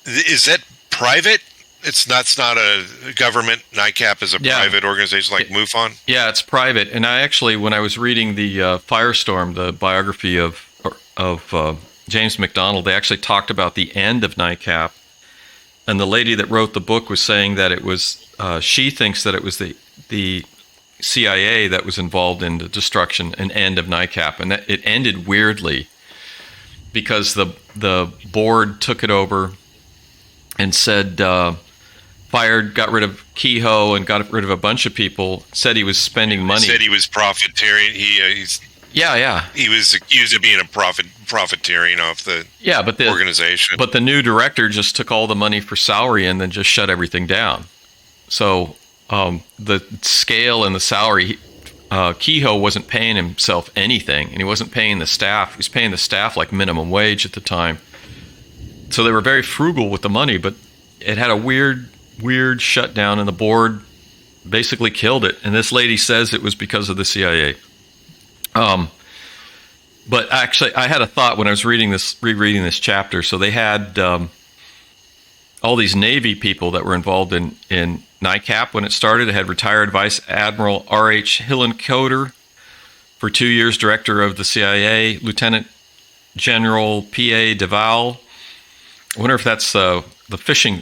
Speaker 2: is that private? That's not a government. NICAP is a private organization like MUFON?
Speaker 3: Yeah, it's private. And I actually, when I was reading the Firestorm, the biography of James McDonald, they actually talked about the end of NICAP. And the lady that wrote the book was saying that it was, she thinks that it was the CIA that was involved in the destruction and end of NICAP, and it ended weirdly because the board took it over and said got rid of Kehoe and got rid of a bunch of people. Said he was spending money.
Speaker 2: Said he was profiteering. He was accused of being a profiteering off the organization.
Speaker 3: But the new director just took all the money for salary and then just shut everything down. So the scale and the salary, Kehoe wasn't paying himself anything, and he wasn't paying the staff. He was paying the staff like minimum wage at the time. So they were very frugal with the money, but it had a weird shutdown, and the board basically killed it. And this lady says it was because of the CIA. But actually, I had a thought when I was rereading this chapter. So they had all these Navy people that were involved in NICAP when it started. It had retired Vice Admiral R.H. Hillenkoetter for 2 years, director of the CIA, Lieutenant General P.A. Deval. I wonder if that's the fishing,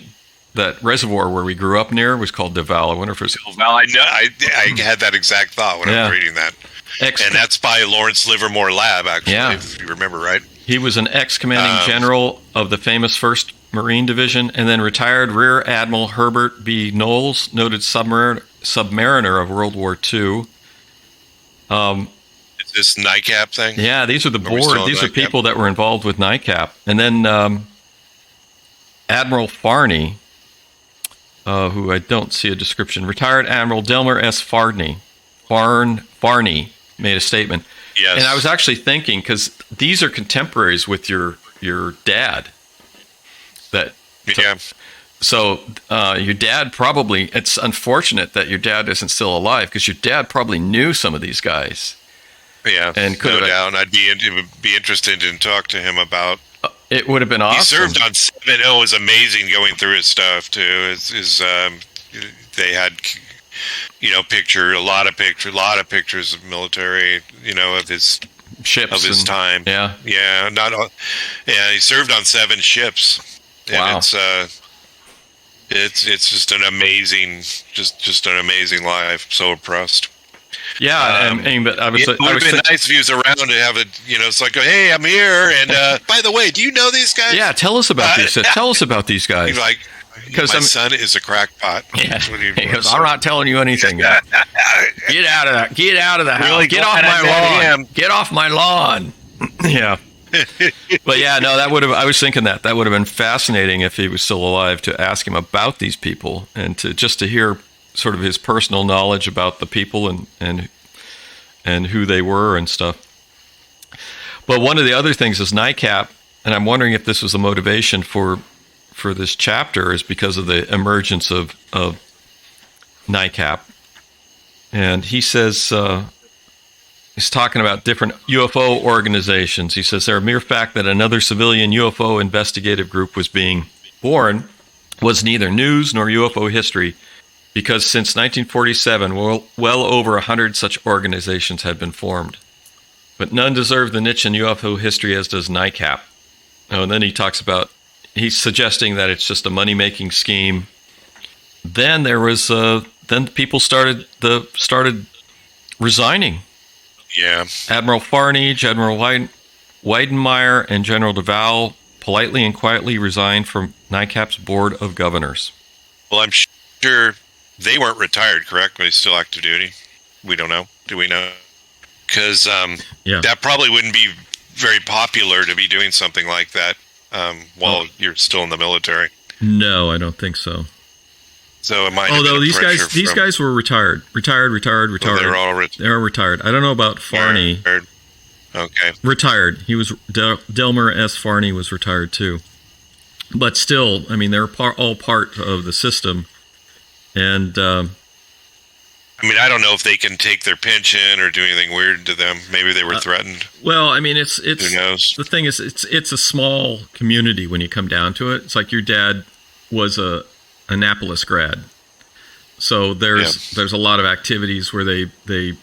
Speaker 3: that reservoir where we grew up near was called Deval. I wonder if it's...
Speaker 2: Well, I know. I had that exact thought when I was reading that. And that's by Lawrence Livermore Lab, actually, if you remember right.
Speaker 3: He was an ex-commanding general of the famous 1st Marine Division, and then retired Rear Admiral Herbert B. Knowles, noted submariner of World War II.
Speaker 2: Is this NICAP thing?
Speaker 3: Yeah, these are the board. These are people that were involved with NICAP. And then Admiral Farney, who I don't see a description, retired Admiral Delmer S. Farney made a statement.
Speaker 2: Yes.
Speaker 3: And I was actually thinking, because these are contemporaries with your dad. So your dad probably, it's unfortunate that your dad isn't still alive, because your dad probably knew some of these guys.
Speaker 2: Yeah, and no doubt. I'd be interested in talk to him about.
Speaker 3: It would have been awesome.
Speaker 2: He served on 7. It was amazing going through his stuff too. They had, a lot of pictures of military, of his
Speaker 3: ships,
Speaker 2: of his time.
Speaker 3: Yeah.
Speaker 2: He served on 7 ships.
Speaker 3: Wow.
Speaker 2: And it's just an amazing, just an amazing life. So impressed.
Speaker 3: Yeah, but
Speaker 2: it would have been nice if he was around to have it. It's like, hey, I'm here, and by the way, do you know these guys?
Speaker 3: Yeah, tell us about these. Tell us about these guys.
Speaker 2: He's like, my son is a crackpot.
Speaker 3: Yeah. He goes, I'm not telling you anything. Get out of that. Get out of the house.
Speaker 2: Really
Speaker 3: get off my lawn. Get off my lawn. Yeah. But yeah, no, I was thinking that would have been fascinating if he was still alive, to ask him about these people and to hear sort of his personal knowledge about the people and who they were and stuff. But one of the other things is NICAP, and I'm wondering if this was the motivation for this chapter, is because of the emergence of NICAP. And he says, he's talking about different UFO organizations. He says, the mere fact that another civilian UFO investigative group was being born was neither news nor UFO history, because since 1947, well over 100 such organizations had been formed. But none deserve the niche in UFO history as does NICAP. Oh, and then he's suggesting that it's just a money-making scheme. Then there was, then people started resigning.
Speaker 2: Yeah.
Speaker 3: Admiral Farney, General Weidenmeyer, and General Deval politely and quietly resigned from NICAP's Board of Governors.
Speaker 2: Well, I'm sure they weren't retired, correct? They still active duty? We don't know. Do we know? Because that probably wouldn't be very popular to be doing something like that while you're still in the military.
Speaker 3: No, I don't think so.
Speaker 2: So it might.
Speaker 3: Although these guys were retired.
Speaker 2: Oh, they're all retired.
Speaker 3: They're retired. I don't know about Farney.
Speaker 2: Okay.
Speaker 3: Retired. He was Delmer S. Farney was retired too. But still, I mean, they're all part of the system. And
Speaker 2: I don't know if they can take their pension or do anything weird to them. Maybe they were threatened.
Speaker 3: Well, I mean, it's
Speaker 2: who knows?
Speaker 3: The thing is, it's a small community when you come down to it. It's like your dad was a Annapolis grad, so there's a lot of activities where they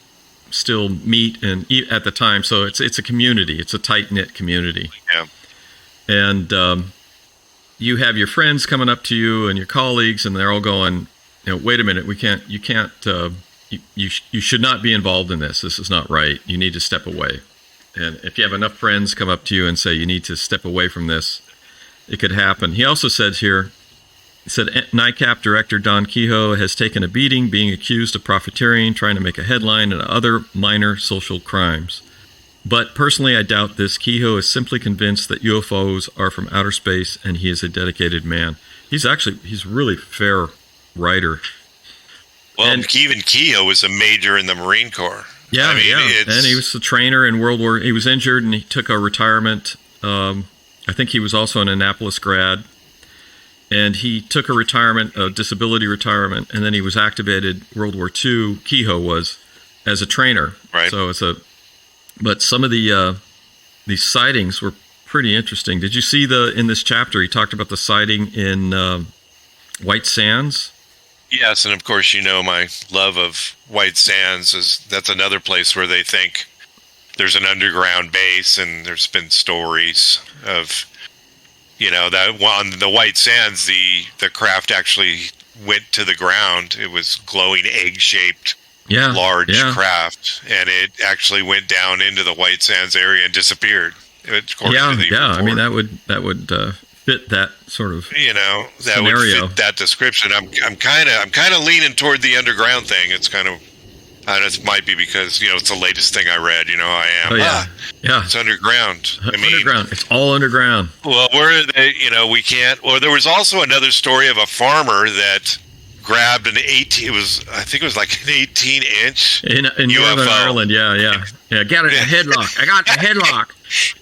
Speaker 3: still meet and eat at the time. So it's a community. It's a tight knit community.
Speaker 2: Yeah,
Speaker 3: and you have your friends coming up to you and your colleagues, and they're all going, wait a minute, you can't you should not be involved in this. This is not right. You need to step away. And if you have enough friends come up to you and say you need to step away from this, it could happen. He also says here, he said, NICAP director Don Kehoe has taken a beating, being accused of profiteering, trying to make a headline, and other minor social crimes. But personally, I doubt this. Kehoe is simply convinced that UFOs are from outer space, and he is a dedicated man. He's a really fair writer.
Speaker 2: Well, even Kehoe was a major in the Marine Corps.
Speaker 3: Yeah, and he was a trainer in World War. He was injured, and he took a retirement. I think he was also an Annapolis grad. And he took a retirement, a disability retirement, and then he was activated World War II. Kehoe was, as a trainer.
Speaker 2: Right.
Speaker 3: So but some of these sightings were pretty interesting. Did you see in this chapter he talked about the sighting in White Sands?
Speaker 2: Yes, and of course my love of White Sands that's another place where they think there's an underground base, and there's been stories of. That on the White Sands, the craft actually went to the ground. It was glowing egg-shaped, large craft, and it actually went down into the White Sands area and disappeared. According to the report.
Speaker 3: I mean that would fit that sort of
Speaker 2: that
Speaker 3: scenario.
Speaker 2: would fit that description. I'm kind of leaning toward the underground thing. It's kind of. This might be because it's the latest thing I read. I am.
Speaker 3: Oh, yeah. Yeah.
Speaker 2: It's underground.
Speaker 3: Underground. It's all underground.
Speaker 2: Well, we can't. Or there was also another story of a farmer that grabbed I think it was like an 18-inch
Speaker 3: in
Speaker 2: UFO.
Speaker 3: Northern Ireland. Yeah. Got it in a headlock. I got the headlock,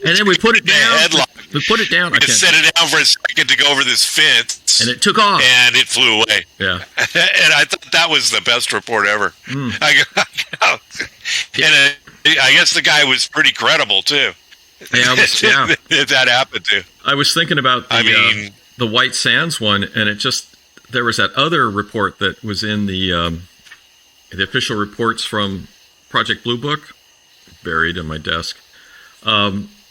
Speaker 3: and then we put it down. We put it down.
Speaker 2: I set it down for a second to go over this fence,
Speaker 3: and it took off,
Speaker 2: and it flew away.
Speaker 3: Yeah,
Speaker 2: and I thought that was the best report ever. And I guess the guy was pretty credible too.
Speaker 3: Yeah,
Speaker 2: if that happened to.
Speaker 3: I was thinking about the White Sands one, and there was that other report that was in the official reports from Project Blue Book, buried in my desk.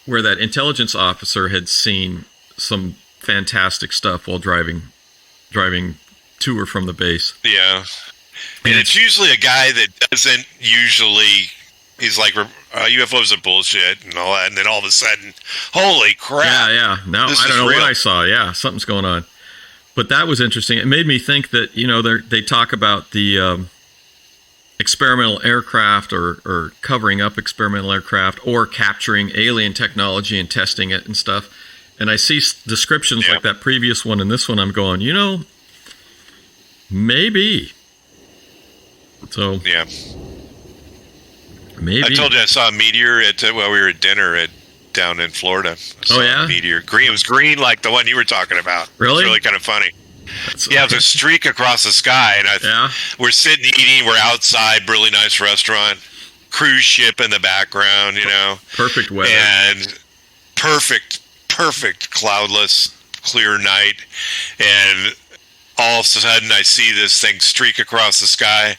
Speaker 3: Where that intelligence officer had seen some fantastic stuff while driving to or from the base.
Speaker 2: Yeah. And it's usually a guy that doesn't usually, he's like, UFOs are bullshit and all that. And then all of a sudden, holy crap.
Speaker 3: Yeah. No, I don't know what I saw. Yeah, something's going on. But that was interesting. It made me think that, they talk about the experimental aircraft or covering up experimental aircraft or capturing alien technology and testing it and stuff. And I see descriptions like that previous one and this one. I'm going, maybe. So
Speaker 2: yeah,
Speaker 3: maybe.
Speaker 2: I told you I saw a meteor we were at dinner down in Florida. A meteor. Green. It was green like the one you were talking about.
Speaker 3: Really?
Speaker 2: It's really kind of funny. It was a streak across the sky, and we're sitting eating. We're outside, really nice restaurant, cruise ship in the background,
Speaker 3: perfect weather,
Speaker 2: and perfect cloudless, clear night, and all of a sudden I see this thing streak across the sky,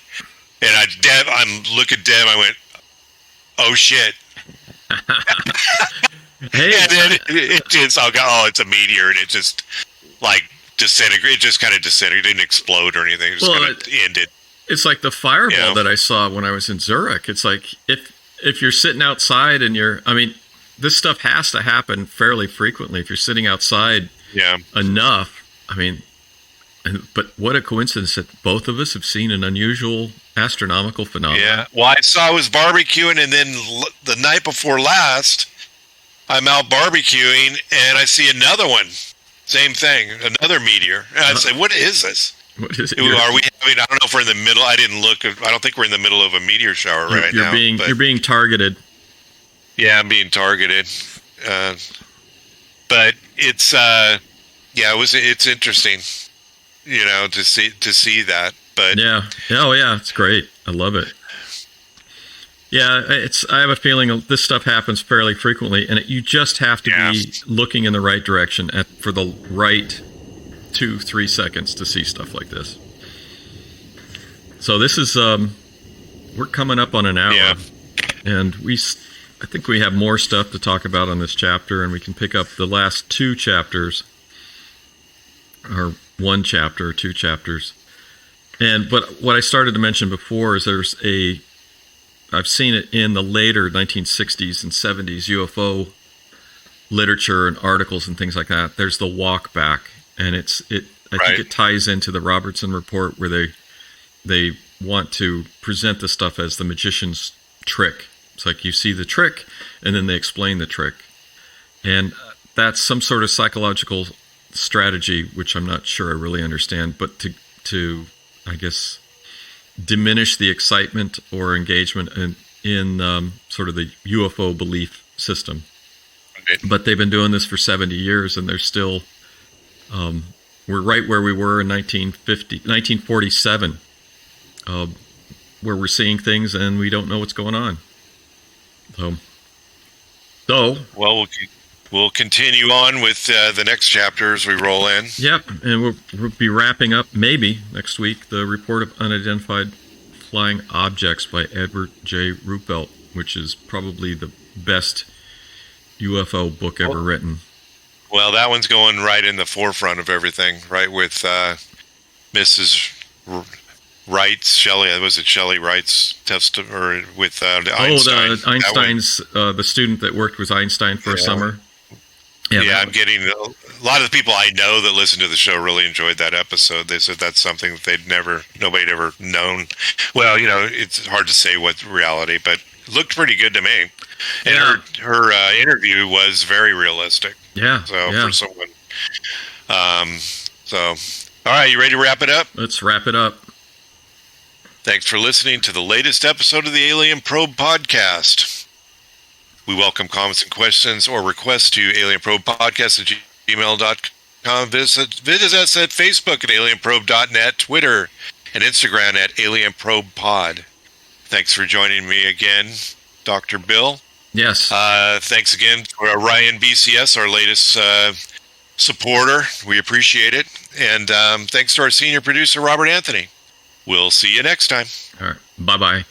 Speaker 2: and I'm looking at Deb. I went, "Oh shit!"
Speaker 3: Hey,
Speaker 2: and then it's a meteor, and it just disintegrate. It just kind of disintegrated. It didn't explode or anything. It just kind of ended.
Speaker 3: It's like the fireball that I saw when I was in Zurich. It's like if you're sitting outside and this stuff has to happen fairly frequently. If you're sitting outside enough, but what a coincidence that both of us have seen an unusual astronomical phenomenon.
Speaker 2: Yeah. Well, I was barbecuing, and then the night before last, I'm out barbecuing, and I see another one. Same thing, another meteor. And I say, what is this?
Speaker 3: What is it?
Speaker 2: Are we having, I don't know if we're in the middle. I didn't look. I don't think we're in the middle of a meteor shower right now.
Speaker 3: You're being targeted.
Speaker 2: Yeah, I'm being targeted. But it's it's interesting, to see that. But
Speaker 3: it's great. I love it. Yeah, I have a feeling this stuff happens fairly frequently, and you just have to be looking in the right direction for the right 2-3 seconds to see stuff like this. So this is we're coming up on an hour, and I think we have more stuff to talk about on this chapter, and we can pick up the last 2 chapters, or 1 chapter, 2 chapters. But what I started to mention before is I've seen it in the later 1960s and 70s UFO literature and articles and things like that. There's the walk back, and I think it ties into the Robertson report where they want to present the stuff as the magician's trick. It's like you see the trick, and then they explain the trick. And that's some sort of psychological strategy, which I'm not sure I really understand, but to I guess, diminish the excitement or engagement in sort of the UFO belief system. Okay. But they've been doing this for 70 years, and they're still, we're right where we were in 1947, where we're seeing things and we don't know what's going on.
Speaker 2: Well, we'll continue on with the next chapter as we roll in.
Speaker 3: Yep, and we'll be wrapping up maybe next week the report of Unidentified Flying Objects by Edward J. Ruppelt, which is probably the best UFO book ever written.
Speaker 2: Well, that one's going right in the forefront of everything, right, with Mrs. Wright's, Shelley Wright's testimony, or with Einstein.
Speaker 3: Einstein's the student that worked with Einstein for a summer. Yeah,
Speaker 2: I'm getting a lot of the people I know that listen to the show really enjoyed that episode. They said that's something that nobody had ever known. Well, it's hard to say what's reality, but it looked pretty good to me. And her interview was very realistic.
Speaker 3: Yeah.
Speaker 2: For someone. All right, you ready to wrap it up?
Speaker 3: Let's wrap it up.
Speaker 2: Thanks for listening to the latest episode of the Alien Probe podcast. We welcome comments and questions or requests to alienprobepodcast@gmail.com. Visit us at Facebook at alienprobe.net, Twitter, and Instagram at alienprobepod. Thanks for joining me again, Dr. Bill.
Speaker 3: Yes.
Speaker 2: Thanks again for Orion BCS, our latest supporter. We appreciate it. And thanks to our senior producer, Robert Anthony. We'll see you next time.
Speaker 3: All right. Bye-bye.